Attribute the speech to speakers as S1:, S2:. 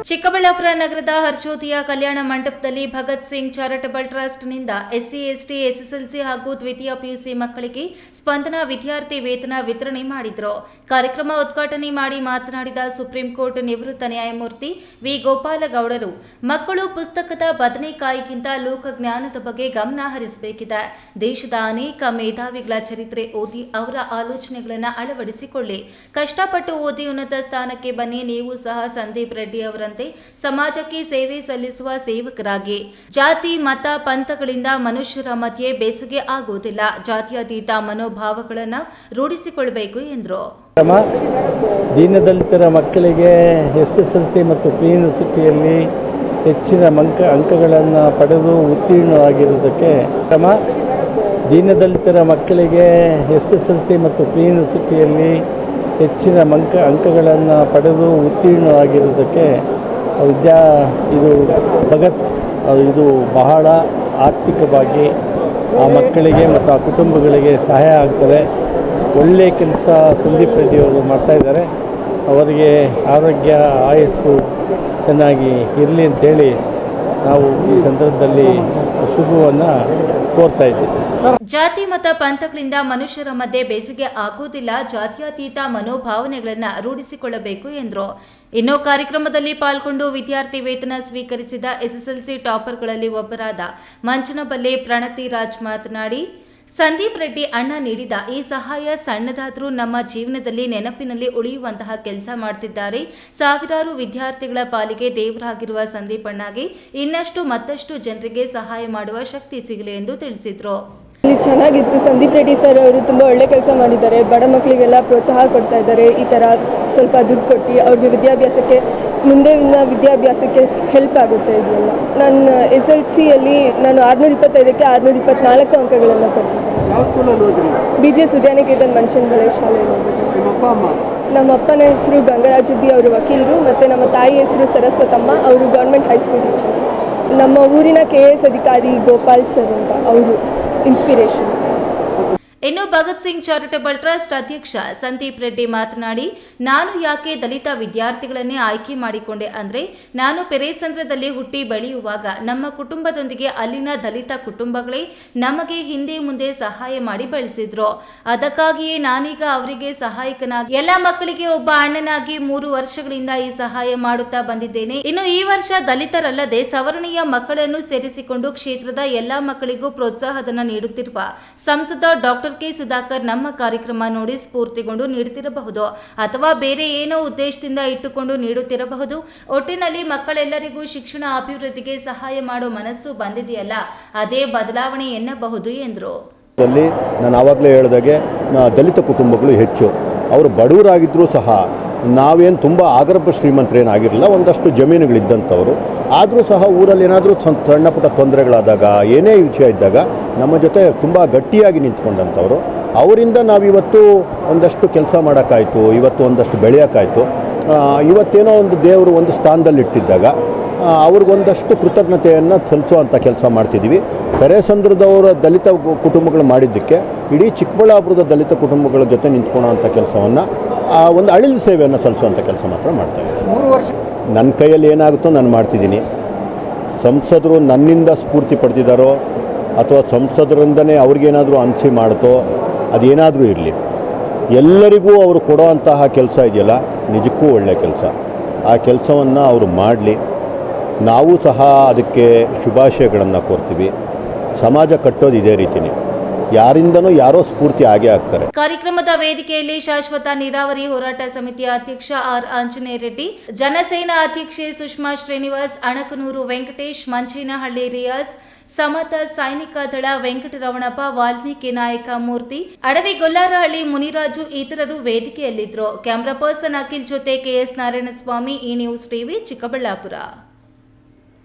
S1: ಚಿಕ್ಕಬಳ್ಳಾಪುರ ನಗರದ ಹರ್ಷೋದಯ ಕಲ್ಯಾಣ ಮಂಟಪದಲ್ಲಿ ಭಗತ್ ಸಿಂಗ್ ಚಾರಿಟಬಲ್ ಟ್ರಸ್ಟ್ನಿಂದ ಎಸ್ಸಿ, ಎಸ್ಟಿ, ಎಸ್ಎಸ್ಎಲ್ಸಿ ಹಾಗೂ ದ್ವಿತೀಯ ಪಿಯುಸಿ ಮಕ್ಕಳಿಗೆ ಸ್ಪಂದನ ವಿದ್ಯಾರ್ಥಿ ವೇತನ ವಿತರಣೆ ಮಾಡಿದರು. ಕಾರ್ಯಕ್ರಮ ಉದ್ಘಾಟನೆ ಮಾಡಿ ಮಾತನಾಡಿದ ಸುಪ್ರೀಂ ಕೋರ್ಟ್ ನಿವೃತ್ತ ನ್ಯಾಯಮೂರ್ತಿ ವಿ. ಗೋಪಾಲಗೌಡರು, ಮಕ್ಕಳು ಪುಸ್ತಕದ ಬದನೆಕಾಯಿಗಿಂತ ಲೋಕಜ್ಞಾನದ ಬಗ್ಗೆ ಗಮನ ಹರಿಸಬೇಕಿದೆ. ದೇಶದ ಅನೇಕ ಮೇಧಾವಿಗಳ ಚರಿತ್ರೆ ಓದಿ ಅವರ ಆಲೋಚನೆಗಳನ್ನು ಅಳವಡಿಸಿಕೊಳ್ಳಿ. ಕಷ್ಟಪಟ್ಟು ಓದಿ ಉನ್ನತ ಸ್ಥಾನಕ್ಕೆ ಬನ್ನಿ. ನೀವು ಸಹ ಸಂದೀಪ್ ರೆಡ್ಡಿ ಅವರಂತೆ ಸಮಾಜಕ್ಕೆ ಸೇವೆ ಸಲ್ಲಿಸುವ ಸೇವಕರಾಗಿ. ಜಾತಿ, ಮತ, ಪಂಥಗಳಿಂದ ಮನುಷ್ಯರ ಮಧ್ಯೆ ಬೇಸುಗೆ ಆಗುವುದಿಲ್ಲ. ಜಾತ್ಯತೀತ ಮನೋಭಾವಗಳನ್ನು ರೂಢಿಸಿಕೊಳ್ಳಬೇಕು ಎಂದರು.
S2: ದೀನದಲಿತರ ಮಕ್ಕಳಿಗೆ ಎಸ್ಎಸ್ಎಲ್ಸಿ ಮತ್ತು ಪ್ರಿ ಯೂನಿವರ್ಸಿಟಿಯಲ್ಲಿ ಹೆಚ್ಚಿನ ಅಂಕಗಳನ್ನು ಪಡೆದು ಉತ್ತೀರ್ಣವಾಗಿರುವುದಕ್ಕೆ ದೀನದಲಿತರ ಮಕ್ಕಳಿಗೆ ಎಸ್ಎಸ್ಎಲ್ಸಿ ಮತ್ತು ಪ್ರಿ ಯೂನಿವರ್ಸಿಟಿಯಲ್ಲಿ ಹೆಚ್ಚಿನ ಅಂಕಗಳನ್ನು ಪಡೆದು ಉತ್ತೀರ್ಣವಾಗಿರುವುದಕ್ಕೆ ಇದು ಇದು ಬಹಳ ಆರ್ಥಿಕವಾಗಿ ಆ ಮಕ್ಕಳಿಗೆ ಮತ್ತು ಆ ಕುಟುಂಬಗಳಿಗೆ ಸಹಾಯ ಆಗ್ತದೆ. ಒಳ್ಳೆಯ ಕೆಲಸ ಸಂದೀಪ್ ರೆಡ್ಡಿ ಅವರು ಮಾಡ್ತಾಯಿದ್ದಾರೆ. ಅವರಿಗೆ ಆರೋಗ್ಯ, ಆಯಸ್ಸು ಚೆನ್ನಾಗಿ ಇರಲಿ ಅಂತೇಳಿ ನಾವು ಈ ಸಂದರ್ಭದಲ್ಲಿ ಶುಭವನ್ನು ಕೋರ್ತಾ ಇದ್ದೀವಿ.
S1: ಜಾತಿ, ಮತ, ಪಂಥಗಳಿಂದ ಮನುಷ್ಯರ ಮಧ್ಯೆ ಬೇಸಿಗೆ ಆಗುವುದಿಲ್ಲ. ಜಾತ್ಯತೀತ ಮನೋಭಾವನೆಗಳನ್ನು ರೂಢಿಸಿಕೊಳ್ಳಬೇಕು ಎಂದರು. ಇನ್ನು ಕಾರ್ಯಕ್ರಮದಲ್ಲಿ ಪಾಲ್ಗೊಂಡು ವಿದ್ಯಾರ್ಥಿ ವೇತನ ಸ್ವೀಕರಿಸಿದ ಎಸ್ಎಸ್ಎಲ್ಸಿ ಟಾಪರ್ಗಳಲ್ಲಿ ಒಬ್ಬರಾದ ಮಂಚನಬಲ್ಲೆ ಪ್ರಣತಿ ರಾಜ್ ಮಾತನಾಡಿ, ಸಂದೀಪ್ ರೆಡ್ಡಿ ಅಣ್ಣ ನೀಡಿದ ಈ ಸಹಾಯ ಸಣ್ಣದಾದರೂ ನಮ್ಮ ಜೀವನದಲ್ಲಿ ನೆನಪಿನಲ್ಲಿ ಉಳಿಯುವಂತಹ ಕೆಲಸ ಮಾಡ್ತಿದ್ದಾರೆ. ಸಾವಿರಾರು ವಿದ್ಯಾರ್ಥಿಗಳ ಪಾಲಿಗೆ ದೇವರಾಗಿರುವ ಸಂದೀಪ್ ಅಣ್ಣಗೆ ಇನ್ನಷ್ಟು ಮತ್ತಷ್ಟು ಜನರಿಗೆ ಸಹಾಯ ಮಾಡುವ ಶಕ್ತಿ ಸಿಗಲಿ ಎಂದು ತಿಳಿಸಿದರು.
S3: ಚೆನ್ನಾಗಿತ್ತು. ಸಂದೀಪ್ ರೆಡ್ಡಿ ಸರ್ ಅವರು ತುಂಬ ಒಳ್ಳೆ ಕೆಲಸ ಮಾಡಿದ್ದಾರೆ. ಬಡ ಮಕ್ಕಳಿಗೆಲ್ಲ ಪ್ರೋತ್ಸಾಹ ಕೊಡ್ತಾ ಇದ್ದಾರೆ. ಈ ಥರ ಸ್ವಲ್ಪ ದುಡ್ಡು ಕೊಟ್ಟು ಅವ್ರಿಗೆ ವಿದ್ಯಾಭ್ಯಾಸಕ್ಕೆ ವಿದ್ಯಾಭ್ಯಾಸಕ್ಕೆ ಹೆಲ್ಪ್ ಆಗುತ್ತೆ. ಇದೆಲ್ಲ ನನ್ನ SLCಯಲ್ಲಿ ನಾನು 625ಕ್ಕೆ 624 ಅಂಕಗಳನ್ನು ಕೊಟ್ಟಿದ್ದೆ. BJS ಉದ್ಯಾನಕೇತನ್ ಮಂಚನಬಲ್ಲೆ ಶಾಲೆಯಲ್ಲಿ ಓದಿದ್ದೆ. ನಮ್ಮ ಅಪ್ಪನ ಹೆಸರು ಗಂಗರಾಜು ಬಿ, ಅವರು ವಕೀಲರು, ಮತ್ತು ನಮ್ಮ ತಾಯಿ ಹೆಸರು ಸರಸ್ವತಮ್ಮ, ಅವರು ಗೌರ್ಮೆಂಟ್ ಹೈಸ್ಕೂಲ್ ಟೀಚರ್. ನಮ್ಮ ಊರಿನ KS ಅಧಿಕಾರಿ ಗೋಪಾಲ್ ಸರ್ ಅಂತ, ಅವರು ಇನ್ಸ್ಪಿರೇಷನ್.
S1: ಇನ್ನು ಭಗತ್ ಸಿಂಗ್ ಚಾರಿಟಬಲ್ ಟ್ರಸ್ಟ್ ಅಧ್ಯಕ್ಷ ಸಂದೀಪ್ ರೆಡ್ಡಿ ಮಾತನಾಡಿ, ನಾನು ಯಾಕೆ ದಲಿತ ವಿದ್ಯಾರ್ಥಿಗಳನ್ನೇ ಆಯ್ಕೆ ಮಾಡಿಕೊಂಡೆ ಅಂದ್ರೆ, ನಾನು ಪೆರೇಸಂದ್ರದಲ್ಲಿ ಹುಟ್ಟಿ ಬೆಳೆಯುವಾಗ ನಮ್ಮ ಕುಟುಂಬದೊಂದಿಗೆ ಅಲ್ಲಿನ ದಲಿತ ಕುಟುಂಬಗಳೇ ನಮಗೆ ಹಿಂದೆ ಮುಂದೆ ಸಹಾಯ ಮಾಡಿ ಬೆಳೆಸಿದ್ರು. ಅದಕ್ಕಾಗಿಯೇ ನಾನೀಗ ಅವರಿಗೆ ಸಹಾಯಕನಾಗಿ ಎಲ್ಲ ಮಕ್ಕಳಿಗೆ ಒಬ್ಬ ಅಣ್ಣನಾಗಿ 3 ವರ್ಷಗಳಿಂದ ಈ ಸಹಾಯ ಮಾಡುತ್ತಾ ಬಂದಿದ್ದೇನೆ. ಇನ್ನು ಈ ವರ್ಷ ದಲಿತರಲ್ಲದೆ ಸವರ್ಣೀಯ ಮಕ್ಕಳನ್ನು ಸೇರಿಸಿಕೊಂಡು ಕ್ಷೇತ್ರದ ಎಲ್ಲಾ ಮಕ್ಕಳಿಗೂ ಪ್ರೋತ್ಸಾಹಧನ ನೀಡುತ್ತಿರುವ ಸಂಸದ ಡಾಕ್ಟರ್ ಕೆ. ಸುಧಾಕರ್ ನಮ್ಮ ಕಾರ್ಯಕ್ರಮ ನೋಡಿ ಸ್ಫೂರ್ತಿಗೊಂಡು ನೀಡುತ್ತಿರಬಹುದು, ಅಥವಾ ಬೇರೆ ಏನೋ ಉದ್ದೇಶದಿಂದ ಇಟ್ಟುಕೊಂಡು ನೀಡುತ್ತಿರಬಹುದು. ಒಟ್ಟಿನಲ್ಲಿ ಮಕ್ಕಳೆಲ್ಲರಿಗೂ ಶಿಕ್ಷಣ ಅಭಿವೃದ್ಧಿಗೆ ಸಹಾಯ ಮಾಡೋ ಮನಸ್ಸು ಬಂದಿದೆಯಲ್ಲ, ಅದೇ ಬದಲಾವಣೆ ಎನ್ನಬಹುದು ಎಂದರು.
S4: ನಾನು ಆವಾಗಲೇ ಹೇಳಿದಾಗೆ ದಲಿತ ಕುಟುಂಬಗಳು ಹೆಚ್ಚು. ಅವರು ಬಡವರಾಗಿದ್ದರೂ ಸಹ ನಾವೇನು ತುಂಬ ಆಗರ್ಭ ಶ್ರೀಮಂತರೇನಾಗಿರಲಿಲ್ಲ, ಒಂದಷ್ಟು ಜಮೀನುಗಳಿದ್ದಂಥವ್ರು. ಆದರೂ ಸಹ ಊರಲ್ಲಿ ಏನಾದರೂ ಸಣ್ಣ ಪುಟ್ಟ ತೊಂದರೆಗಳಾದಾಗ, ಏನೇ ವಿಷಯ ಇದ್ದಾಗ ನಮ್ಮ ಜೊತೆ ತುಂಬ ಗಟ್ಟಿಯಾಗಿ ನಿಂತ್ಕೊಂಡಂಥವ್ರು. ಅವರಿಂದ ನಾವಿವತ್ತು ಒಂದಷ್ಟು ಕೆಲಸ ಮಾಡೋಕ್ಕಾಯಿತು, ಇವತ್ತು ಒಂದಷ್ಟು ಬೆಳೆಯೋಕ್ಕಾಯಿತು. ಇವತ್ತೇನೋ ಒಂದು ದೇವರು ಒಂದು ಸ್ಥಾನದಲ್ಲಿಟ್ಟಿದ್ದಾಗ ಅವ್ರಿಗೊಂದಷ್ಟು ಕೃತಜ್ಞತೆಯನ್ನು ಸಲ್ಲಿಸುವಂಥ ಕೆಲಸ ಮಾಡ್ತಿದ್ದೀವಿ. ಪೆರೇಸಂದ್ರದವರ ದಲಿತ ಕುಟುಂಬಗಳು ಮಾಡಿದ್ದಕ್ಕೆ ಇಡೀ ಚಿಕ್ಕಬಳ್ಳಾಪುರದ ದಲಿತ ಕುಟುಂಬಗಳ ಜೊತೆ ನಿಂತ್ಕೊಳ್ಳೋವಂಥ ಕೆಲಸವನ್ನು, ಒಂದು ಅಳಿಲು ಸೇವೆಯನ್ನು ಸಲ್ಲಿಸುವಂಥ ಕೆಲಸ ಮಾತ್ರ ಮಾಡ್ತಾಯಿದ್ದೀವಿ.
S2: 3 ವರ್ಷ
S4: ನನ್ನ ಕೈಯಲ್ಲಿ ಏನಾಗುತ್ತೋ ನಾನು ಮಾಡ್ತಿದ್ದೀನಿ. ಸಂಸದರು ನನ್ನಿಂದ ಸ್ಫೂರ್ತಿ ಪಡೆದಿದ್ದಾರೋ ಅಥವಾ ಸಂಸದರಿಂದನೇ ಅವ್ರಿಗೇನಾದರೂ ಅನಿಸಿ ಮಾಡುತ್ತೋ, ಅದೇನಾದರೂ ಇರಲಿ, ಎಲ್ಲರಿಗೂ ಅವರು ಕೊಡೋವಂತಹ ಕೆಲಸ ಇದೆಯಲ್ಲ, ನಿಜಕ್ಕೂ ಒಳ್ಳೆಯ ಕೆಲಸ. ಆ ಕೆಲಸವನ್ನು ಅವರು ಮಾಡಲಿ. ನಾವು ಸಹ ಅದಕ್ಕೆ ಶುಭಾಶಯಗಳನ್ನು ಕೋರ್ತೀವಿ. ಸಮಾಜ ಕಟ್ಟೋದು ಇದೇ ರೀತಿಯೇ, ಯಾರಿಂದನೂ ಯಾರೋ ಸ್ಫೂರ್ತಿ ಆಗೇ ಆಗ್ತಾರೆ.
S1: ಕಾರ್ಯಕ್ರಮದ ವೇದಿಕೆಯಲ್ಲಿ ಶಾಶ್ವತ ನೀರಾವರಿ ಹೋರಾಟ ಸಮಿತಿಯ ಅಧ್ಯಕ್ಷ ಆರ್. ಆಂಜನೇಯ ರೆಡ್ಡಿ, ಜನಸೇನಾ ಅಧ್ಯಕ್ಷೆ ಸುಷ್ಮಾ ಶ್ರೀನಿವಾಸ್, ಅಣಕನೂರು ವೆಂಕಟೇಶ್, ಮಂಚೇನಹಳ್ಳಿ ರಿಯಾಜ್, ಸಮತ ಸೈನಿಕ ದಳ ವೆಂಕಟರಮಣಪ್ಪ, ವಾಲ್ಮೀಕಿ ನಾಯಕ ಮೂರ್ತಿ, ಅಡವಿ ಗೊಲ್ಲಾರಹಳ್ಳಿ ಮುನಿರಾಜು ಇತರರು ವೇದಿಕೆಯಲ್ಲಿದ್ದರು. ಕ್ಯಾಮರಾ ಪರ್ಸನ್ ಅಖಿಲ್ ಜೊತೆ KS ನಾರಾಯಣಸ್ವಾಮಿ, ಈ ನ್ಯೂಸ್ ಟಿವಿ, ಚಿಕ್ಕಬಳ್ಳಾಪುರ.